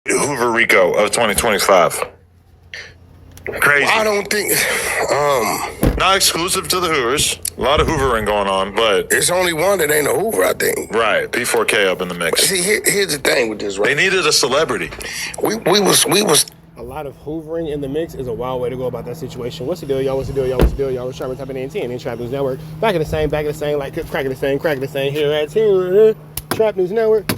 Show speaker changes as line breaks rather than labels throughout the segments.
Hoover RICO of 2025. Crazy.
I don't think...
Not exclusive to the Hoovers. A lot of Hoovering going on, but...
There's only one that ain't a Hoover, I think.
Right, P4K up in the mix.
See, here's the thing with this, right?
They needed a celebrity.
We was...
A lot of hoovering in the mix is a wild way to go about that situation. What's the deal, y'all? What's the deal, y'all? What's the deal, y'all? What's Sharp tapping in TNN Trap News Network. Back in the same, like cracking the same here at Trap News Network.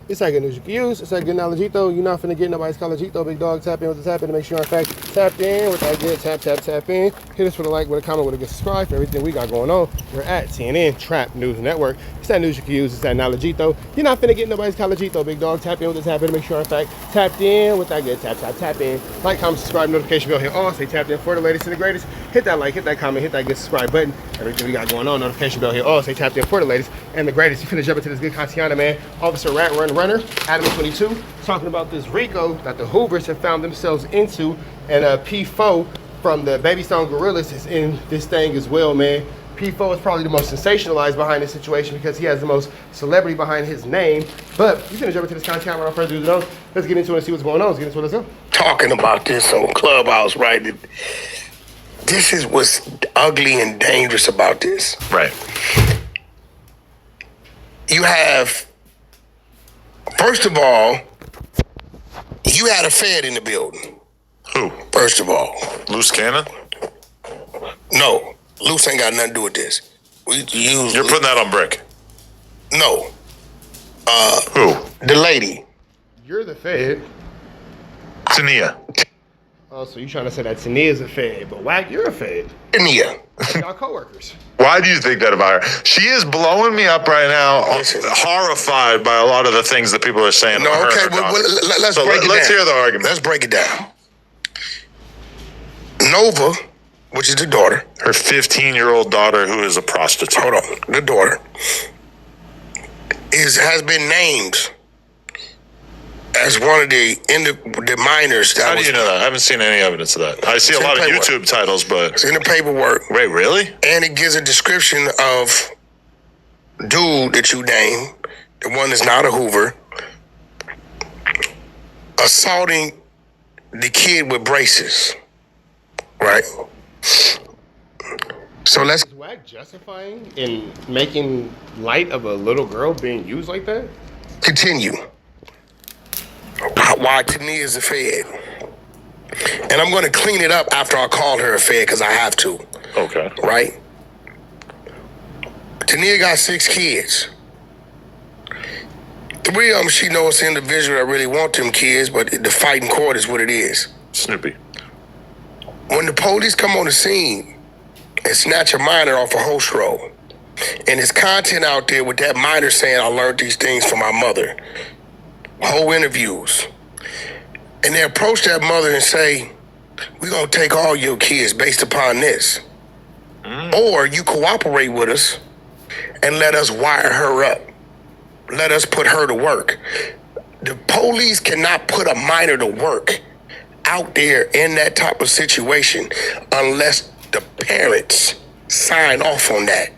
It's like good news you can use. It's like good knowledgeito. You're not finna get nobody's collegito. Big dog, tap in with the tap in to make sure you're in fact tapped in with that good tap in. Hit us with a like, with a comment, with a good subscribe for everything we got going on. We're at TNN Trap News Network. It's that news you can use. It's that knowledgeito. You're not finna get nobody's collegito. Big dog, tap in with the tap in to make sure you're in fact tapped in with that good tap in. Like, comment, subscribe, notification bell, hit all. Stay tapped in for the latest and the greatest. Hit that like, hit that comment, hit that good subscribe button. Everything we got going on, notification bell, hit all. Stay tapped in for the latest and the greatest. You finna jump into this good Contiana, man. Officer Rat Runner, Adam 22, talking about this RICO that the Hoovers have found themselves into, and P4 from the Baby Stone Gorillas is in this thing as well, man. P4 is probably the most sensationalized behind this situation because he has the most celebrity behind his name. But you're gonna jump into this content without further ado. Let's get into it and see what's going on. Let's get into it. Let's go.
Talking about this on Clubhouse, right? This is what's ugly and dangerous about this.
Right.
You have, first of all, you had a Fed in the building.
Who?
First of all.
Loose cannon?
No. Loose ain't got nothing to do with this.
You're putting that on Brick.
No.
Who?
The lady.
You're the Fed.
Tenea.
Oh, so you trying to say that Tanea is a Fed, but Wack, you're a Fed.
Tenea.
Y'all co-workers.
Why do you think that about her? She is blowing me up right now, horrified by a lot of the things that people are saying.
No, okay, well, let's break it down.
Let's hear the argument.
Let's break it down. Nova, which is the daughter.
Her 15-year-old daughter, who is a prostitute.
Hold on. The daughter has been named as one of the minors.
How do you know that? I haven't seen any evidence of that. I see a lot of YouTube titles, but...
It's in the paperwork.
Wait, really?
And it gives a description of dude that you name, the one that's not a Hoover, assaulting the kid with braces. Right? So let's...
Is Wack justifying in making light of a little girl being used like that?
continue. Why Tenea is a Fed. And I'm going to clean it up after I call her a Fed because I have to.
Okay.
Right? Tenea got 6 kids. 3 of them, she knows the individual that really want them kids, but the fighting court is what it is.
Snoopy.
When the police come on the scene and snatch a minor off a host roll, and there's content out there with that minor saying, I learned these things from my mother, whole interviews, and they approach that mother and say, we're going to take all your kids based upon this. Or you cooperate with us and let us wire her up. Let us put her to work. The police cannot put a minor to work out there in that type of situation unless the parents sign off on that.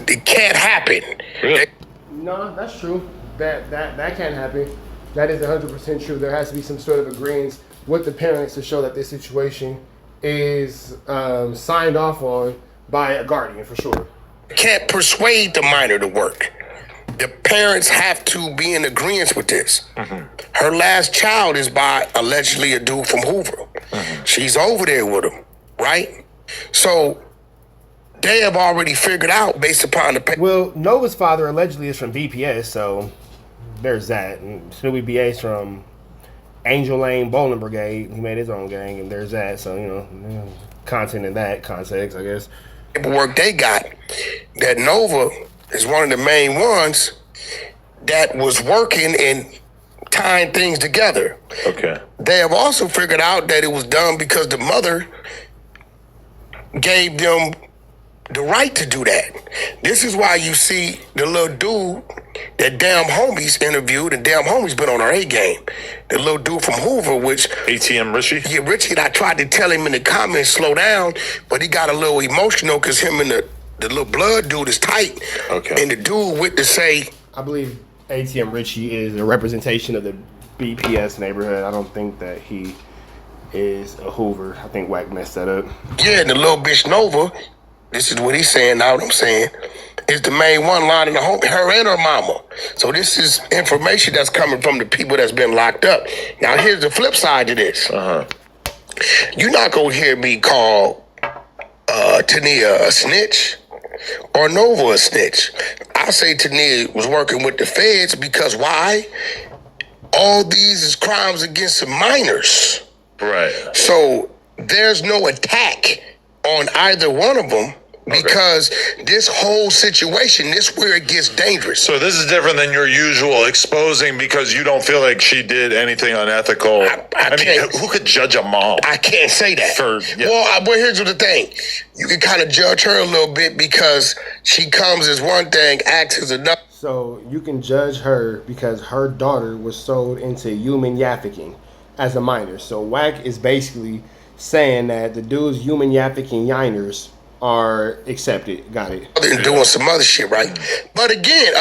It can't happen.
Really?
No, that's true. That can't happen. That is 100% true. There has to be some sort of agreement with the parents to show that this situation is signed off on by a guardian, for sure.
Can't persuade the minor to work. The parents have to be in agreement with this. Her last child is by allegedly a dude from Hoover. She's over there with him, right? So they have already figured out based upon the...
Well, Nova's father allegedly is from BPS, so there's that. And Snoopy BA's from Angel Lane Bowling Brigade. He made his own gang, and there's that. So, you know, content in that context, I guess.
Paperwork they got that Nova is one of the main ones that was working and tying things together.
Okay.
They have also figured out that it was done because the mother gave them the right to do that. This is why you see the little dude that damn homies interviewed, and damn homies been on our A game. The little dude from Hoover, which...
ATM Richie?
Yeah, Richie, I tried to tell him in the comments, slow down, but he got a little emotional because him and the little blood dude is tight.
Okay.
And the dude went to say...
I believe ATM Richie is a representation of the BPS neighborhood. I don't think that he is a Hoover. I think Wack messed that up.
Yeah, and the little bitch Nova, this is what he's saying now, what I'm saying, is the main one line in the home, her and her mama. So this is information that's coming from the people that's been locked up. Now here's the flip side to this. You're not gonna hear me call Tenea a snitch or Nova a snitch. I say Tanea was working with the feds because why? All these is crimes against the minors.
Right.
So there's no attack on either one of them because this whole situation, this where it gets dangerous.
So this is different than your usual exposing because you don't feel like she did anything unethical. I mean, who could judge a mom?
I can't say that.
Yeah.
Well, here's the thing. You can kind of judge her a little bit because she comes as one thing, acts as another.
So you can judge her because her daughter was sold into human trafficking as a minor. So Wack is basically saying that the dudes human trafficking yiners are accepted. Got it.
And doing some other shit, right? But again,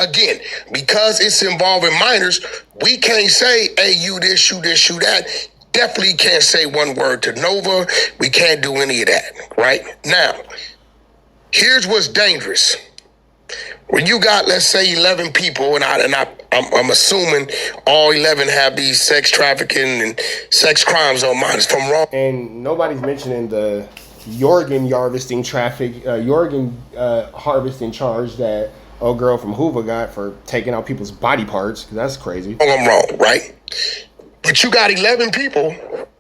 because it's involving minors, we can't say, hey, you this, you this, you that. Definitely can't say one word to Nova. We can't do any of that, right? Now, here's what's dangerous. When you got, let's say, 11 people, and I'm assuming all 11 have these sex trafficking and sex crimes on minors. If I'm wrong.
And nobody's mentioning the organ harvesting harvesting charge that old girl from Hoover got for taking out people's body parts. Cause that's crazy.
I'm wrong, right? But you got 11 people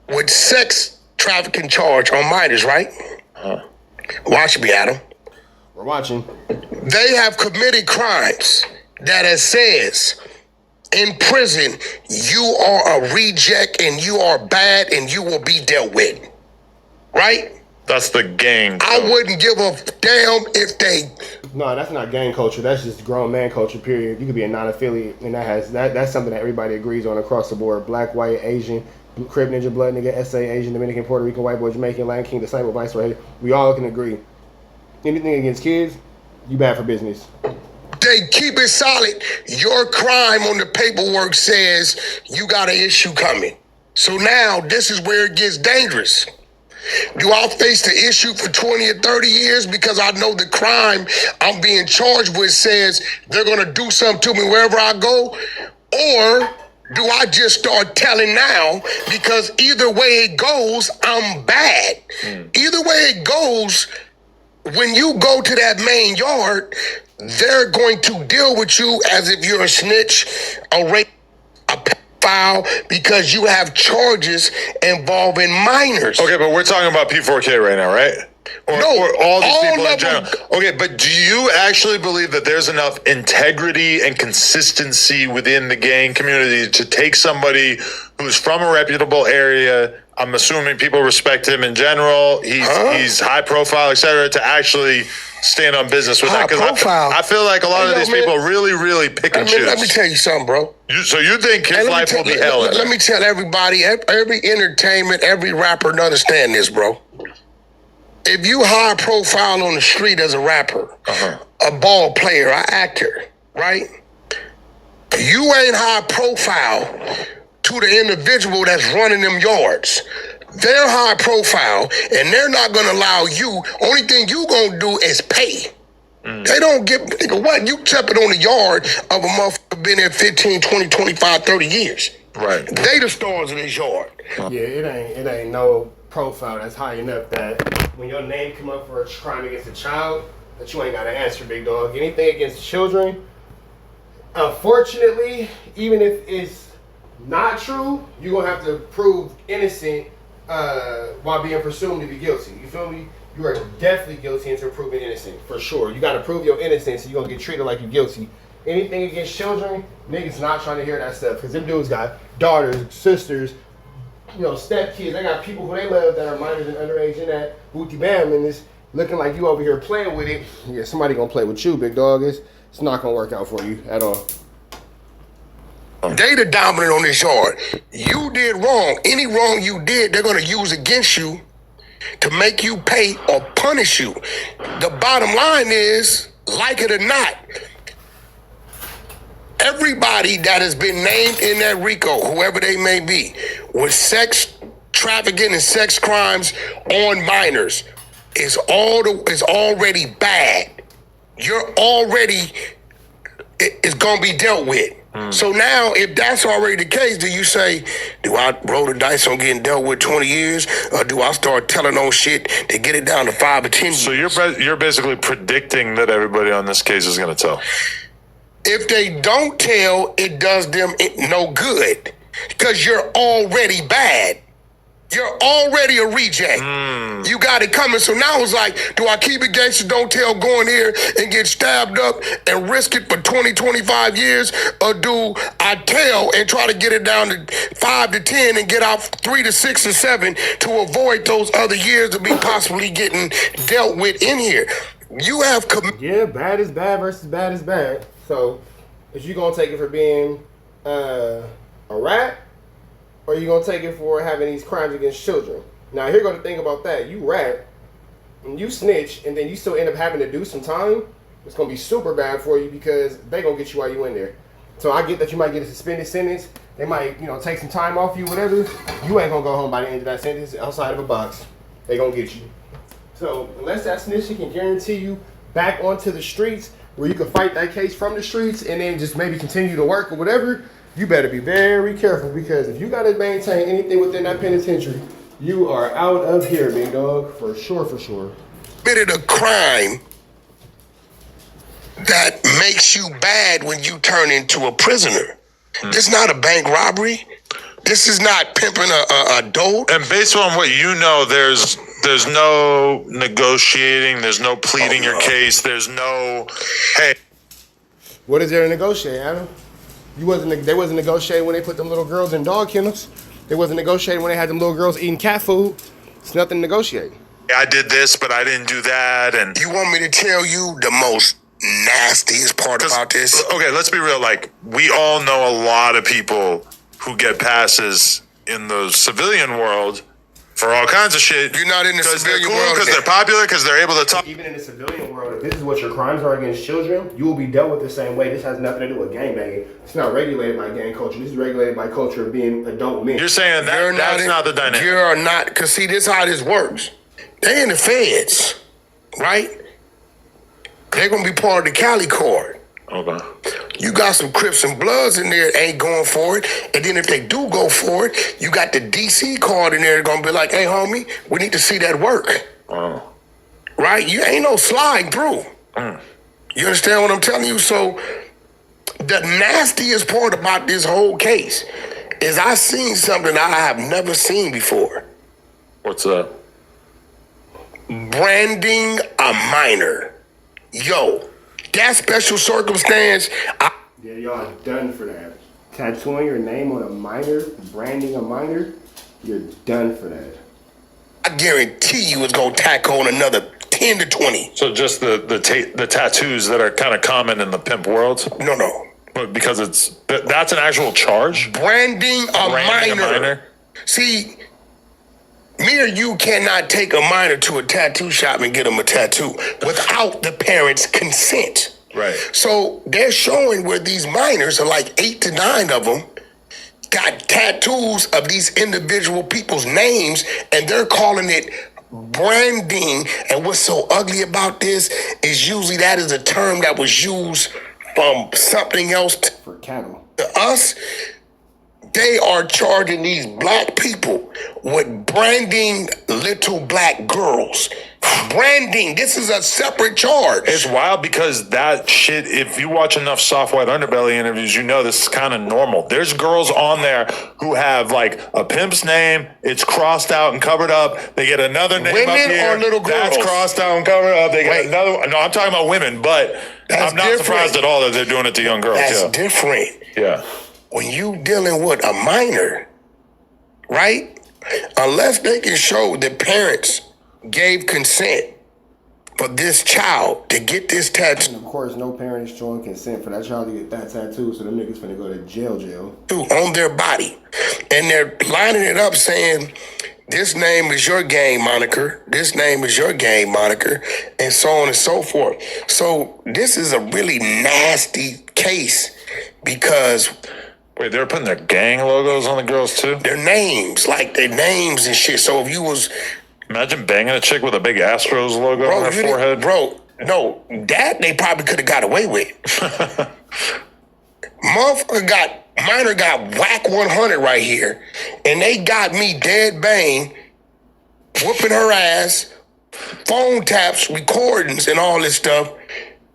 with sex trafficking charge on minors, right? Watch me, Adam.
We're watching.
They have committed crimes that it says in prison, you are a reject and you are bad and you will be dealt with. Right?
That's the gang.
I wouldn't give a damn if they.
No, that's not gang culture. That's just grown man culture, period. You could be a non-affiliate, and that's something that everybody agrees on across the board. Black, white, Asian, Crip, Ninja, Blood, Nigga, SA, Asian, Dominican, Puerto Rican, White Boy, Jamaican, Latin King, Disciple, Vice, right? We all can agree. Anything against kids, you bad for business.
They keep it solid. Your crime on the paperwork says you got an issue coming. So now this is where it gets dangerous. Do I face the issue for 20 or 30 years because I know the crime I'm being charged with says they're going to do something to me wherever I go? Or do I just start telling now because either way it goes, I'm bad. Either way it goes, when you go to that main yard, they're going to deal with you as if you're a snitch, a rape, a pedophile, because you have charges involving minors.
Okay, but we're talking about P4K right now, right? Or all these people in general. Okay, but do you actually believe that there's enough integrity and consistency within the gang community to take somebody who's from a reputable area? I'm assuming people respect him in general. He's high profile, etc. To actually stand on business with that. Because I feel like a lot of these people really pick and choose.
Let me tell you something, bro.
So you think his life will be hell?
Let me tell everybody, every entertainment, every rapper to understand this, bro. If you high profile on the street as a rapper, a ball player, an actor, right? You ain't high profile to the individual that's running them yards. They're high profile and they're not gonna allow you. Only thing you gonna do is pay. They don't give, nigga, what? You stepping on the yard of a motherfucker been there 15, 20, 25, 30 years.
Right.
They the stars of this yard.
Yeah, it ain't no profile that's high enough that when your name come up for a crime against a child, that you ain't gotta answer, big dog. Anything against children, unfortunately, even if it's not true, you're gonna have to prove innocent while being presumed to be guilty. You feel me? You are definitely guilty until proven innocent, for sure. You gotta prove your innocence, so you're gonna get treated like you're guilty. Anything against children, niggas not trying to hear that stuff, because them dudes got daughters, sisters, step kids. They got people who they love that are minors and underage and that booty bam, and it's looking like you over here playing with it. Yeah, somebody gonna play with you, big dog. It's not gonna work out for you at all.
They the dominant on this yard. You did wrong. Any wrong you did, they're gonna use against you to make you pay or punish you. The bottom line is, like it or not, everybody that has been named in that RICO, whoever they may be, with sex trafficking and sex crimes on minors, is already bad. You're already, it's gonna be dealt with. So now, if that's already the case, do you say, do I roll the dice on getting dealt with 20 years, or do I start telling on shit to get it down to 5 or 10 years?
So you're basically predicting that everybody on this case is going to tell.
If they don't tell, it does them no good, because you're already bad. You're already a reject. You got it coming. So now it's like, do I keep it gangster, don't tell, go in here and get stabbed up and risk it for 20, 25 years? Or do I tell and try to get it down to 5 to 10 and get out 3 to 6 or 7 to avoid those other years to be possibly getting dealt with in here? You have...
Yeah, bad is bad versus bad is bad. So, is you going to take it for being a rat? Or are you going to take it for having these crimes against children? Now, here go the thing about that. You rat, and you snitch, and then you still end up having to do some time. It's going to be super bad for you because they going to get you while you in there. So I get that you might get a suspended sentence. They might, take some time off you, whatever. You ain't going to go home by the end of that sentence outside of a box. They going to get you. So unless that snitching can guarantee you back onto the streets where you can fight that case from the streets and then just maybe continue to work or whatever, you better be very careful, because if you got to maintain anything within that penitentiary, you are out of here, big dog, for sure, for sure.
Committed a crime that makes you bad when you turn into a prisoner. This is not a bank robbery. This is not pimping a dope.
And based on what you know, there's no negotiating, there's no pleading your case, there's no, hey.
What is there to negotiate, Adam? They wasn't negotiating when they put them little girls in dog kennels. They wasn't negotiating when they had them little girls eating cat food. It's nothing to negotiate.
I did this, but I didn't do that. And
you want me to tell you the most nastiest part about this?
Okay, let's be real. Like, we all know a lot of people who get passes in the civilian world for all kinds of shit.
You're not in the civilian world.
Because they're popular, because they're able to talk.
Even in the civilian world, if this is what your crimes are against children, you will be dealt with the same way. This has nothing to do with gangbanging. It's not regulated by gang culture. This is regulated by culture of being adult men.
You're saying that's not the dynamic.
You're not, because see, this is how this works. They in the feds, right? They're going to be part of the Cali Court.
Okay.
You got some Crips and Bloods in there that ain't going for it. And then if they do go for it, you got the DC card in there that's going to be like, hey, homie, we need to see that work.
Oh.
Right? You ain't no slide through. You understand what I'm telling you? So the nastiest part about this whole case is I seen something I have never seen before.
What's that?
Branding a minor. Yo, that special circumstance.
Yeah, y'all are done for that. Tattooing your name on a minor, branding a minor, you're done for that.
I guarantee you it's going to tack on another 10 to 20.
So just the tattoos that are kind of common in the pimp world?
No.
But because that's an actual charge?
Branding a minor. See, me or you cannot take a minor to a tattoo shop and get them a tattoo without the parents' consent.
Right.
So they're showing where these minors, are like 8 to 9 of them, got tattoos of these individual people's names, and they're calling it branding. And what's so ugly about this is usually that is a term that was used from something else
for cattle.
To us. They are charging these black people with branding little black girls. Branding, this is a separate charge.
It's wild because that shit, if you watch enough soft white underbelly interviews, you know this is kind of normal. There's girls on there who have like a pimp's name, it's crossed out and covered up. They get another name
women
up here.
Or little girls?
That's crossed out and covered up. They get another. No, I'm talking about women, but I'm not surprised at all that they're doing it to young girls.
That's different.
Yeah.
When you dealing with a minor, right? Unless they can show the parents gave consent for this child to get this tattoo.
And of course, no parent is showing consent for that child to get that tattoo, so them niggas finna go to jail.
On their body. And they're lining it up saying, this name is your gang moniker, this name is your gang moniker, and so on and so forth. So this is a really nasty case because
Wait, they were putting their gang logos on the girls too?
their names, like their names and shit. So if you was,
Imagine banging a chick with a big Astros logo on her forehead.
bro, no, that they probably could have got away with. Minor got WACK100 right here, and they got me dead bang, whooping her ass, phone taps, recordings, and all this stuff.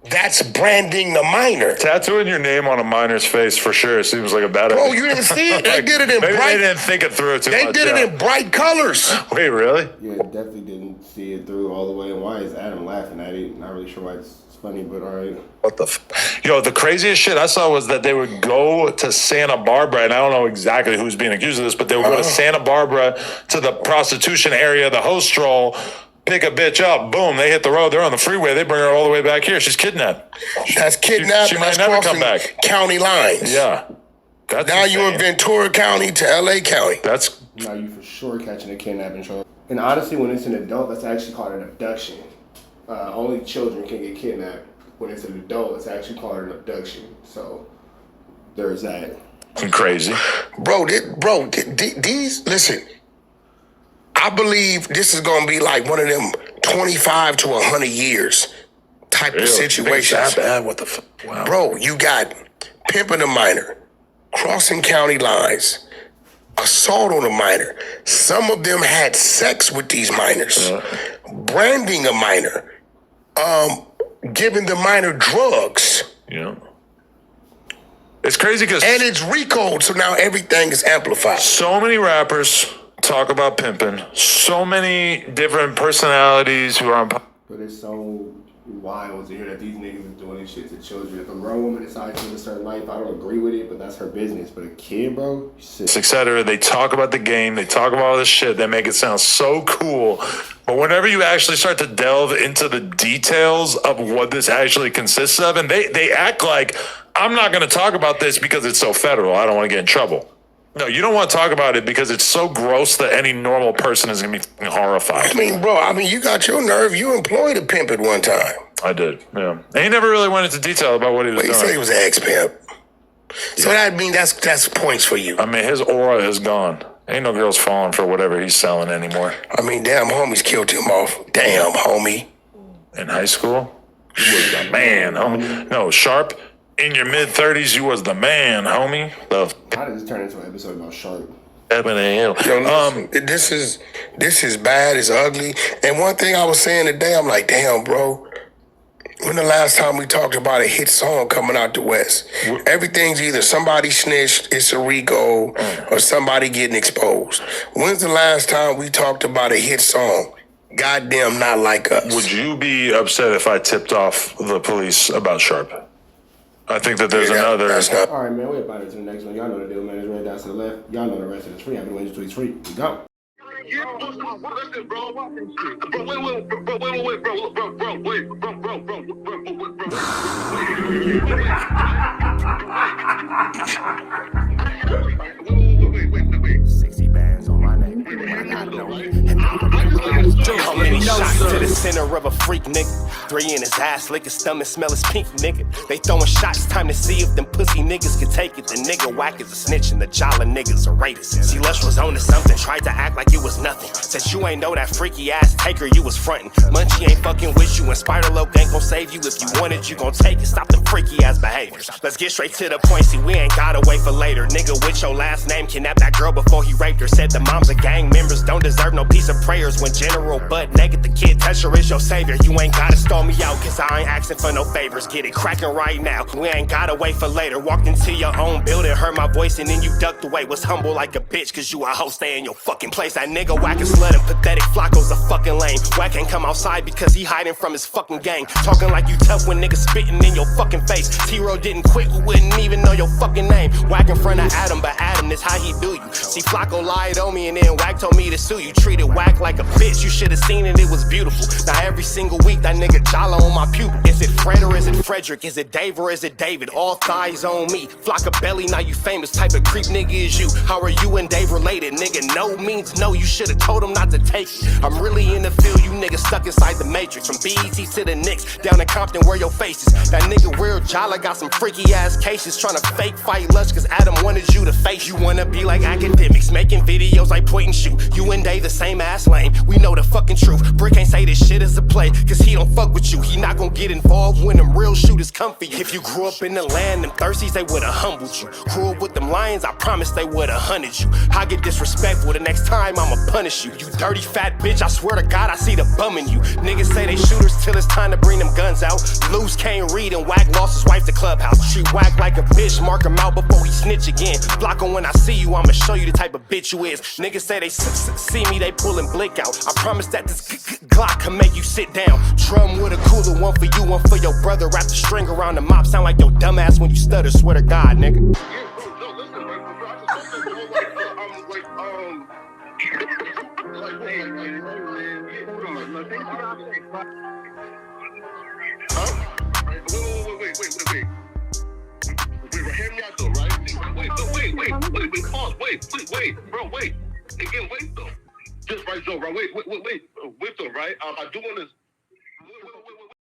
That's branding the minor.
Tattooing your name on a minor's face for sure seems like a bad idea.
Bro, you didn't see it? They did it in
maybe
bright.
they didn't think it through too much.
They did it in bright colors.
Wait, really?
Yeah, definitely didn't see it through all the way. And why is Adam laughing at it? Not really sure why it's funny, but all right.
What the Yo, the craziest shit I saw was that they would go to Santa Barbara, and I don't know exactly who's being accused of this, but they would go to Santa Barbara to the prostitution area, the host roll, pick a bitch up, boom, they hit the road, they're on the freeway, they bring her all the way back here. She's kidnapped.
That's kidnapping.
She might
That's
never
crossing
come back.
county lines.
Yeah. That's
Now
insane.
you in Ventura County to LA County.
That's
Now you for sure catching a kidnapping charge. And honestly, when it's an adult, that's actually called an abduction. Only children can get kidnapped. When it's an adult, it's actually called an abduction. So there's that.
crazy.
These, listen, I believe this is going to be like one of them 25 to 100 years type of situations.
That bad? What the fuck? Wow.
Bro, you got pimping a minor, crossing county lines, assault on a minor. Some of them had sex with these minors, branding a minor, giving the minor drugs.
Yeah. It's crazy because
And it's RICO, so now everything is amplified.
so many rappers talk about pimping. So many different personalities who are on.
But it's so wild to hear that these niggas is doing this shit to children. If a grown woman decides to live a certain life, I don't agree with it, but that's her business. But a kid, bro, shit.
Etc. They talk about the game. They talk about all this shit. They make it sound so cool. But whenever you actually start to delve into the details of what this actually consists of, and they act like, I'm not going to talk about this because it's so federal. I don't want to get in trouble. No, you don't want to talk about it because it's so gross that any normal person is going to be fucking horrified.
I mean, bro, you got your nerve. You employed a pimp at one time.
I did, yeah. And he never really went into detail about what he was
But he
doing.
said he was an ex-pimp. So that means that's points for you.
I mean, his aura is gone. Ain't no girls falling for whatever he's selling anymore.
I mean, damn, homies killed him off. Damn, homie.
In high school, you was the man, homie. No, Sharp, in your mid-30s, you was the man, homie.
How did this turn into an episode about Sharp?
Yo, listen, this is bad, it's ugly. And one thing I was saying today, I'm like, damn, bro. When the last time we talked about a hit song coming out the West? Everything's either somebody snitched, it's a RICO, or somebody getting exposed. When's the last time we talked about a hit song? Goddamn, not like us.
Would you be upset if I tipped off the police about Sharp? I think that there's another.
All right, man, we're about to the next one. Y'all know the deal, man. It's right down to the left. Y'all know the rest of it's free. I've been waiting until it's free. We go.
Wait.
60 bands on my name.
How many shots to the center of a freak nigga? 3 in his ass, lick his stomach, smell his pink nigga. They throwing shots, time to see if them pussy niggas can take it. The nigga Wack is a snitch and the Jala niggas are rapists. See, Lush was on to something, tried to act like it was nothing. Said you ain't know that freaky ass taker you was frontin'. Munchie ain't fucking with you and Spider-Loc ain't gon' save you. If you want it, you gon' take it. Stop them freaky ass behaviors. Let's get straight to the point, see we ain't gotta wait for later. Nigga with your last name kidnapped that girl before he raped her. Said the moms of gang members don't deserve no piece of prayers. When General butt naked, the kid touch her is your savior. You ain't gotta stall me out, cause I ain't asking for no favors. Get it cracking right now, we ain't gotta wait for later. Walked into your own building, heard my voice and then you ducked away. Was humble like a bitch, cause you a hoe, stay in your fucking place. That nigga Wack is slut and pathetic, Flacco's a fucking lame. Wack ain't come outside because he hiding from his fucking gang. Talking like you tough when niggas spitting in your fucking face. T-Row didn't quit, we wouldn't even know your fucking name. Wack in front of Adam, but Adam is how he do you. See, Flacco lied on me and then Wack told me to sue you. Treated Wack like a bitch, you should've seen it, it was beautiful. Now every single week that nigga jolly on my pupil. Is it Fred or is it Frederick? Is it Dave or is it David? All thighs on me. Flock of belly, now you famous. Type of creep nigga is you. How are you and Dave related? Nigga, no means no. You should've told him not to take it. I'm really in the field, you niggas stuck inside the matrix. From BET to the Knicks, down in Compton where your face is. That nigga real jolly got some freaky ass cases. Tryna fake fight Lush cause Adam wanted you to face. You wanna be like academics, making videos like point and shoot. You and Dave the same ass lane, we know the fucking truth. Brick ain't say this shit is a play, cause he don't fuck with you. He not gon' get involved when them real shooters come for you. If you grew up in the land, them thirsties, they would've humbled you. Grew up with them lions, I promise they would've hunted you. I get disrespectful, the next time I'ma punish you. You dirty fat bitch, I swear to God I see the bum in you. Niggas say they shooters till it's time to bring them guns out. Loose can't read and Wack lost his wife to Clubhouse. Treat Wack like a bitch, mark him out before he snitch again. Block him when I see you, I'ma show you the type of bitch you is. Niggas say they see me, they pullin' blick out. I promise that this Glock can make you sit down. Drum with a cooler, one for you, one for your brother. Wrap the string around the mop, sound like your dumb ass when you stutter. Swear to God, nigga.
Hear me out though, right? Wait, pause, wait, bro, wait. Again, wait though. Just right though, right? Wait though, right? I do want to